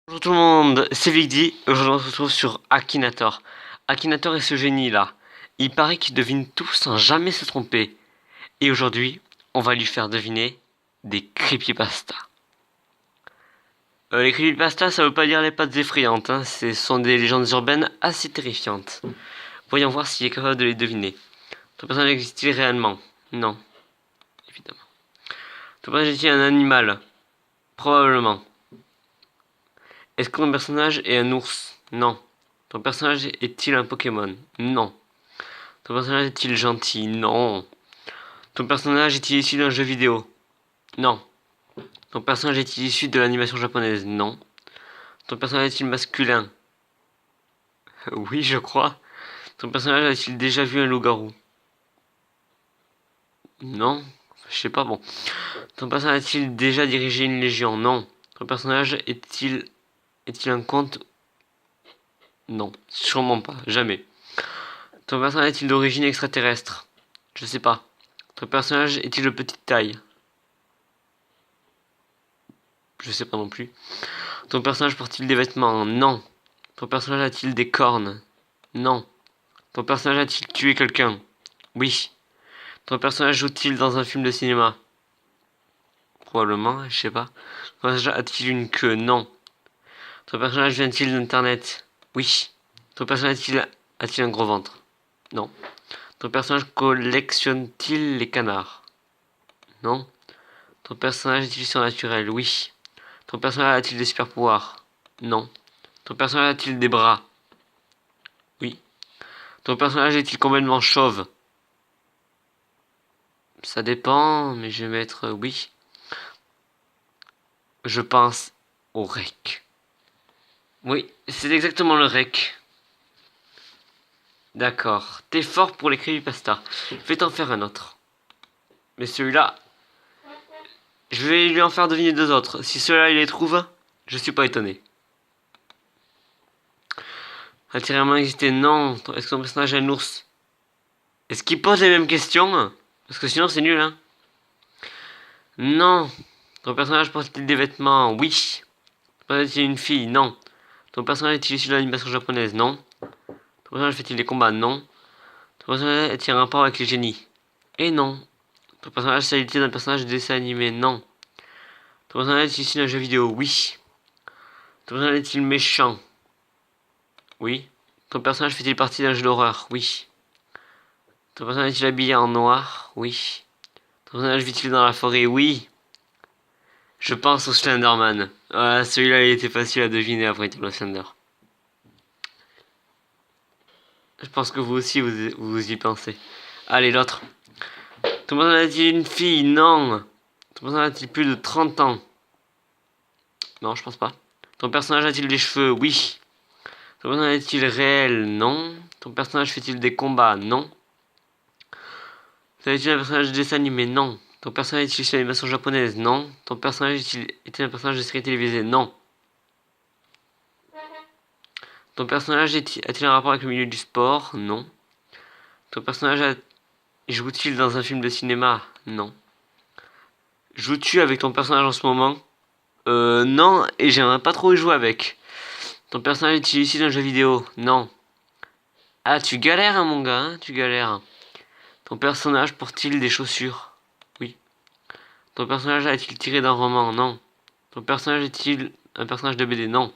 Bonjour tout le monde, c'est Vigdy. Aujourd'hui on se retrouve sur Akinator. Akinator est ce génie là. Il paraît qu'il devine tout sans jamais se tromper. Et aujourd'hui, on va lui faire deviner des creepypastas. Les creepypastas, ça veut pas dire les pattes effrayantes, hein. Ce sont des légendes urbaines assez terrifiantes. Voyons voir s'il est capable de les deviner. Ton personnage existe-t-il réellement? Non, évidemment. Ton personnage est-il un animal? Probablement. Est-ce que ton personnage est un ours? Non. Ton personnage est-il un Pokémon? Non. Ton personnage est-il gentil? Non. Ton personnage est-il issu d'un jeu vidéo? Non. Ton personnage est-il issu de l'animation japonaise? Non. Ton personnage est-il masculin? Oui, je crois. Ton personnage a-t-il déjà vu un loup-garou? Non. Je sais pas, bon. Ton personnage a-t-il déjà dirigé une légion? Non. Ton personnage est-il un conte? Non. Sûrement pas. Jamais. Ton personnage est-il d'origine extraterrestre? Je sais pas. Ton personnage est-il de petite taille? Je sais pas non plus. Ton personnage porte-t-il des vêtements? Non. Ton personnage a-t-il des cornes? Non. Ton personnage a-t-il tué quelqu'un? Oui. Ton personnage joue-t-il dans un film de cinéma? Probablement, je sais pas. Ton personnage a-t-il une queue? Non. Ton personnage vient-il d'internet? Oui. Ton personnage a-t-il un gros ventre? Non. Ton personnage collectionne-t-il les canards? Non. Ton personnage est-il surnaturel? Oui. Ton personnage a-t-il des super pouvoirs? Non. Ton personnage a-t-il des bras? Oui. Ton personnage est-il complètement chauve? Ça dépend, mais je vais mettre oui. Je pense au rec. Oui, c'est exactement le rec. D'accord. T'es fort pour les creepypasta. Je vais t'en faire un autre. Mais celui-là, je vais lui en faire deviner deux autres. Si ceux-là il les trouve, je suis pas étonné. A-t-il vraiment existé? Non. Est-ce que ton personnage est un ours? Est-ce qu'il pose les mêmes questions? Parce que sinon c'est nul, hein. Non. Ton personnage porte-t-il des vêtements? Oui. Ton personnage est-il une fille? Non. Ton personnage est-il issu de l'animation japonaise? Non. Ton personnage fait-il des combats? Non. Ton personnage est-il un rapport avec les génies? Et non. Ton personnage s'agit-il d'un personnage de dessin animé? Non. Ton personnage est-il issu d'un jeu vidéo? Oui. Ton personnage est-il méchant? Oui. Ton personnage fait-il partie d'un jeu d'horreur? Oui. Ton personnage est-il habillé en noir? Oui. Ton personnage vit-il dans la forêt? Oui. Je pense au Slenderman. Voilà, celui-là il était facile à deviner après le Slender. Je pense que vous aussi vous y pensez. Allez, l'autre. Ton personnage est-il une fille? Non. Ton personnage a-t-il plus de 30 ans? Non, je pense pas. Ton personnage a-t-il des cheveux? Oui. Ton personnage est-il réel? Non. Ton personnage fait-il des combats? Non. Est-il un personnage de dessin animé? Non. Ton personnage est-il sur l'animation japonaise? Non. Ton personnage est-il un personnage de série télévisée? Non. Ton personnage a-t-il un rapport avec le milieu du sport? Non. Ton personnage joue-t-il dans un film de cinéma? Non. Joues-tu avec ton personnage en ce moment? Non, et j'aimerais pas trop y jouer avec. Ton personnage est-il issu d'un jeu vidéo? Non. Ah, tu galères, hein, mon gars, hein, tu galères. Ton personnage porte-t-il des chaussures? Oui. Ton personnage a-t-il tiré d'un roman? Non. Ton personnage est-il un personnage de BD? Non.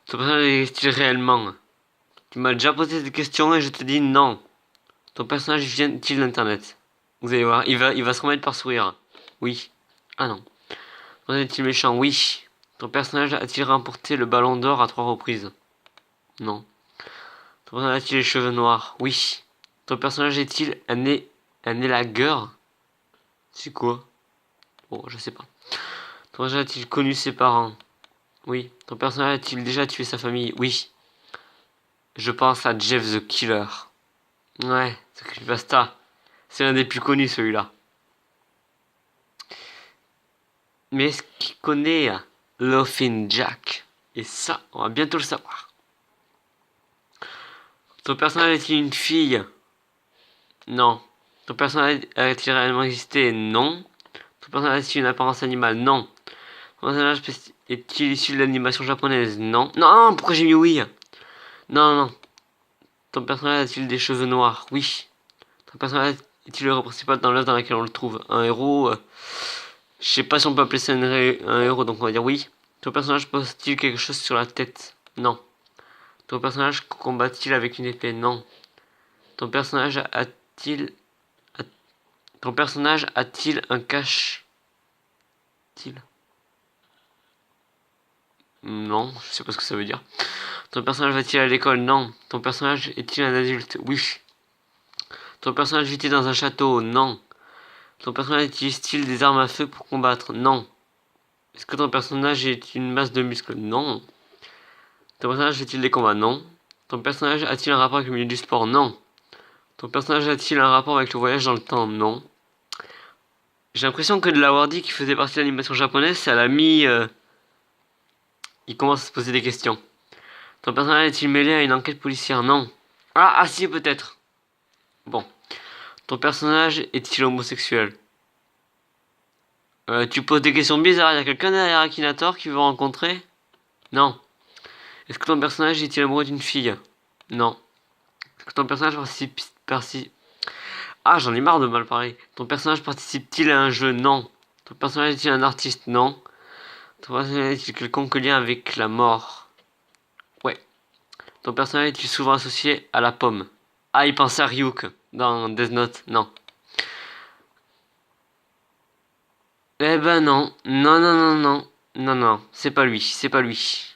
Ton personnage existe-t-il réellement? Tu m'as déjà posé cette question et je te dis non. Ton personnage vient-il d'internet? Vous allez voir, il va se remettre par sourire. Oui. Ah non. Ton personnage est-il méchant? Oui. Ton personnage a-t-il remporté le ballon d'or à 3 reprises? Non. Ton personnage a-t-il les cheveux noirs? Oui. Ton personnage est-il un élagueur? C'est quoi? Bon, je sais pas. Ton personnage a-t-il connu ses parents? Oui. Ton personnage a-t-il déjà tué sa famille? Oui. Je pense à Jeff the Killer. Ouais, c'est creepypasta. C'est l'un des plus connus celui-là. Mais est-ce qu'il connaît Laughing Jack? Et ça, on va bientôt le savoir. Ton personnage est-il une fille? Non. Ton personnage a-t-il réellement existé? Non. Ton personnage a-t-il une apparence animale? Non. Ton personnage est-il issu de l'animation japonaise? Non. Non, pourquoi j'ai mis oui? Non, non, non. Ton personnage a-t-il des cheveux noirs? Oui. Ton personnage est-il le héros principal dans l'œuvre dans laquelle on le trouve? Un héros, je sais pas si on peut appeler ça un héros, donc on va dire oui. Ton personnage pose-t-il quelque chose sur la tête? Non. Ton personnage combat-il avec une épée? Non. Ton personnage a-t-il... Ton personnage a-t-il un cache-t-il? Non, je sais pas ce que ça veut dire. Ton personnage va-t-il à l'école? Non. Ton personnage est-il un adulte? Oui. Ton personnage vit-il dans un château? Non. Ton personnage utilise-t-il des armes à feu pour combattre? Non. Est-ce que ton personnage est une masse de muscles? Non. Ton personnage fait-il des combats? Non. Ton personnage a-t-il un rapport avec le milieu du sport? Non. Ton personnage a-t-il un rapport avec le voyage dans le temps? Non. J'ai l'impression que de l'avoir dit qui faisait partie de l'animation japonaise, ça l'a mis... Il commence à se poser des questions. Ton personnage est-il mêlé à une enquête policière? Non. Ah si, peut-être. Bon. Ton personnage est-il homosexuel? Tu poses des questions bizarres. Il y a quelqu'un derrière Akinator qui veut rencontrer? Non. Est-ce que ton personnage est-il amoureux d'une fille? Non. Est-ce que ton personnage participe... Ah, j'en ai marre de mal parler. Ton personnage participe-t-il à un jeu? Non. Ton personnage est-il un artiste? Non. Ton personnage est-il quelconque lien avec la mort? Ouais. Ton personnage est-il souvent associé à la pomme? Ah, il pensait à Ryuk dans Death Note. Non. Eh ben non. Non, non, non, non. Non, non. C'est pas lui. C'est pas lui.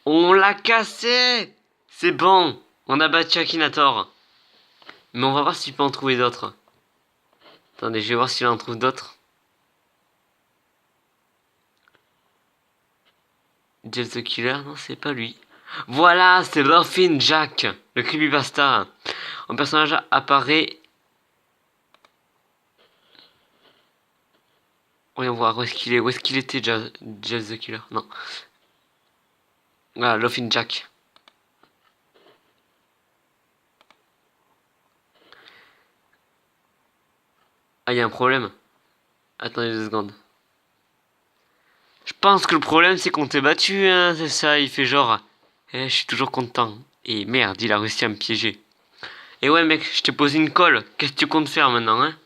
On l'a cassé! C'est bon. On a battu Akinator. Mais on va voir s'il peut en trouver d'autres. Attendez, je vais voir s'il en trouve d'autres. Jeff the Killer, non, c'est pas lui. Voilà, c'est Laughing Jack, le creepypasta. Un personnage apparaît. Voyons voir où est-ce qu'il est. Où est-ce qu'il était, Jeff the Killer? Non. Voilà, Laughing Jack. Ah, il y a un problème. Attendez 2 secondes. Je pense que le problème, c'est qu'on t'ait battu, hein, c'est ça. Il fait genre. Eh, je suis toujours content. Et merde, il a réussi à me piéger. Et ouais, mec, je t'ai posé une colle. Qu'est-ce que tu comptes faire maintenant, hein?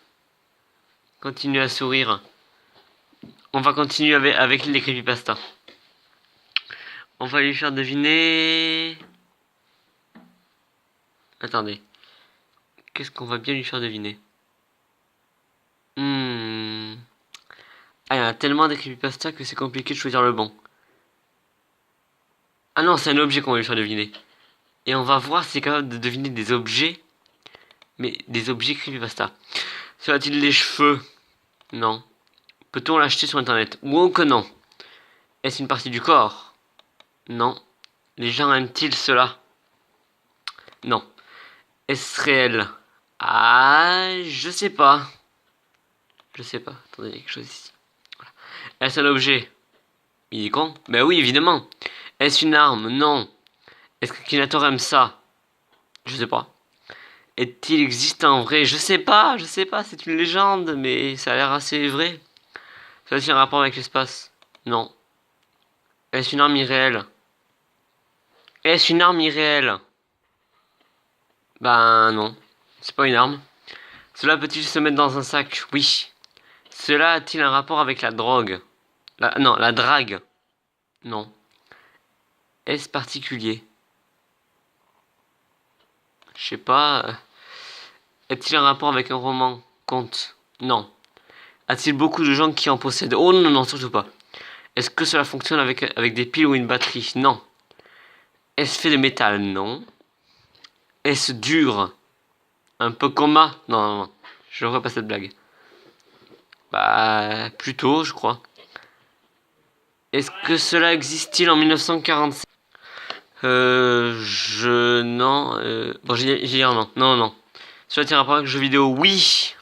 Continue à sourire. On va continuer avec les creepypasta. On va lui faire deviner... Attendez. Qu'est-ce qu'on va bien lui faire deviner? Ah, il y en a tellement de creepypasta que c'est compliqué de choisir le bon. Ah non, c'est un objet qu'on va lui faire deviner. Et on va voir si c'est capable de deviner des objets. Mais des objets creepypasta. Sera-t-il des cheveux? Non. Peut-on l'acheter sur internet? Ou que non? Est-ce une partie du corps? Non. Les gens aiment-ils cela? Non. Est-ce réel? Ah, je sais pas. Je sais pas. Attendez, il y a quelque chose ici. Voilà. Est-ce un objet? Il est con? Ben oui, évidemment. Est-ce une arme? Non. Est-ce que Kinator aime ça? Je sais pas. Est-il existant en vrai? Je sais pas, c'est une légende, mais ça a l'air assez vrai. Ça a-t-il un rapport avec l'espace? Non. Est-ce une arme irréelle? Est-ce une arme irréelle? Ben non. C'est pas une arme. Cela peut-il se mettre dans un sac? Oui. Cela a-t-il un rapport avec la drogue? Non, la drague. Non. Est-ce particulier? Je sais pas. Est-il un rapport avec un roman? Conte? Non. A-t-il beaucoup de gens qui en possèdent? Oh non, non, surtout pas. Est-ce que cela fonctionne avec des piles ou une batterie? Non. Est-ce fait de métal? Non. Est-ce dur? Un peu coma? Non, non, non. Je ne ferai pas cette blague. Bah, plutôt, je crois. Est-ce que cela existe-t-il en 1947? Non. Bon, j'ai dit un non. Non, non. Cela tient rapport avec le jeu vidéo? Oui.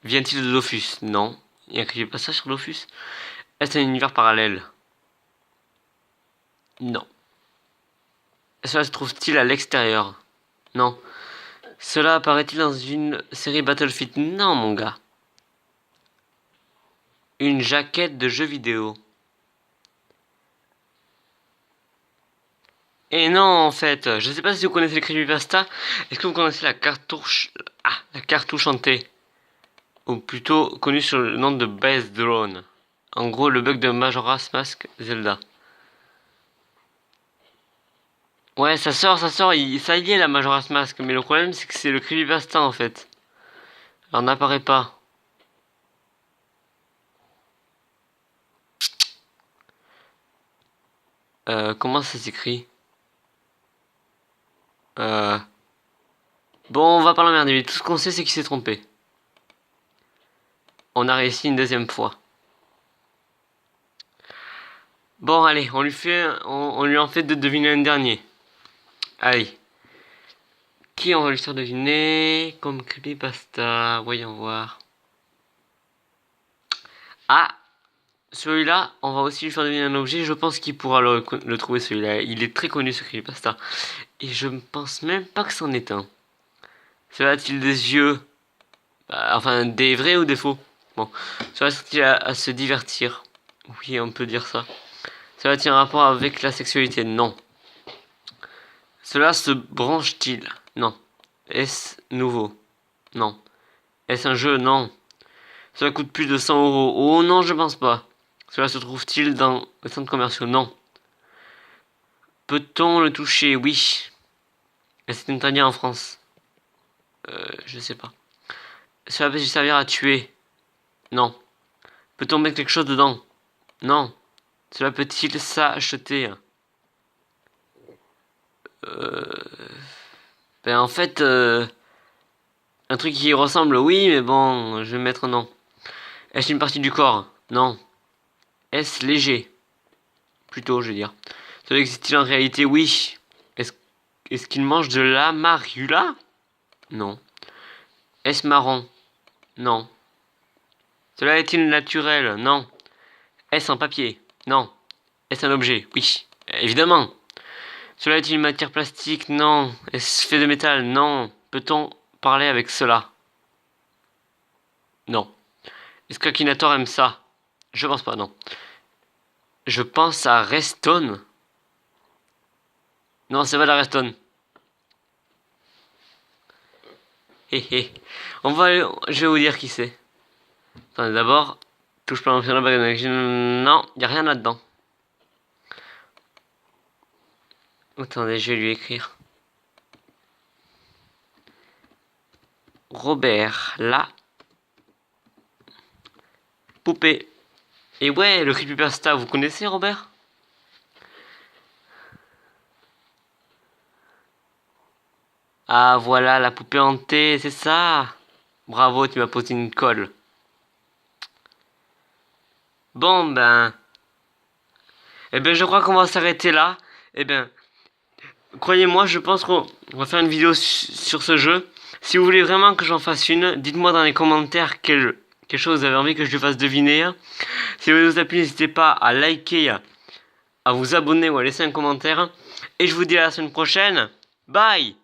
Vient-il de Dofus? Non. Il y a pas ça sur Dofus? Est-ce un univers parallèle? Non. Cela se trouve-t-il à l'extérieur? Non. Cela apparaît-il dans une série Battlefield? Non, mon gars. Une jaquette de jeu vidéo? Et non, en fait, je sais pas si vous connaissez le creepypasta. Est-ce que vous connaissez la cartouche... Ah, la cartouche hantée. Ou plutôt connue sous le nom de Base Drone. En gros, le bug de Majora's Mask Zelda. Ouais, ça sort, ça y est la Majora's Mask. Mais le problème, c'est que c'est le creepypasta, en fait. Alors, n'apparaît pas. Comment ça s'écrit? Euh... Bon, on va pas l'emmerder, mais tout ce qu'on sait, c'est qu'il s'est trompé. On a réussi une deuxième fois. Bon, allez, on lui en fait de deviner un dernier. Allez. Qui on va lui faire deviner comme creepypasta? Voyons voir. Ah, celui-là, on va aussi lui faire deviner un objet. Je pense qu'il pourra le trouver celui-là. Il est très connu ce creepypasta. Et je ne pense même pas que c'en est un. Cela a-t-il des yeux? Enfin, des vrais ou des faux? Bon, cela sert-il à se divertir? Oui, on peut dire ça. Cela a-t-il un rapport avec la sexualité? Non. Cela se branche-t-il? Non. Est-ce nouveau? Non. Est-ce un jeu? Non. Cela coûte plus de 100 euros? Oh non, je pense pas. Cela se trouve-t-il dans les centres commerciaux? Non. Peut-on le toucher? Oui. Est-ce interdit en France? Je sais pas. Cela peut servir à tuer? Non. Peut-on mettre quelque chose dedans? Non. Cela peut-il s'acheter? Ben en fait, un truc qui y ressemble, oui, mais bon, je vais mettre non. Est-ce une partie du corps? Non. Est-ce léger? Plutôt, je veux dire. Cela existe-t-il en réalité? Oui. Est-ce qu'il mange de la mariula? Non. Est-ce marron? Non. Cela est-il naturel? Non. Est-ce en papier? Non. Est-ce un objet? Oui. Évidemment. Cela est-il une matière plastique? Non. Est-ce fait de métal? Non. Peut-on parler avec cela? Non. Est-ce qu'Akinator aime ça? Je pense pas, non. Je pense à Reston. Non, c'est pas la Reston. Hé hé. Je vais vous dire qui c'est. Attendez, d'abord, touche pas à la bague. Non, y a rien là-dedans. Attendez, je vais lui écrire. Robert, la poupée. Et ouais, le creepypasta, vous connaissez Robert? Ah voilà, la poupée hantée, c'est ça. Bravo, tu m'as posé une colle. Bon ben... Eh ben je crois qu'on va s'arrêter là. Eh ben, croyez-moi, je pense qu'on va faire une vidéo sur ce jeu. Si vous voulez vraiment que j'en fasse une, dites-moi dans les commentaires quelque chose vous avez envie que je lui fasse deviner. Si vous vous a plu, n'hésitez pas à liker, à vous abonner ou à laisser un commentaire. Et je vous dis à la semaine prochaine. Bye!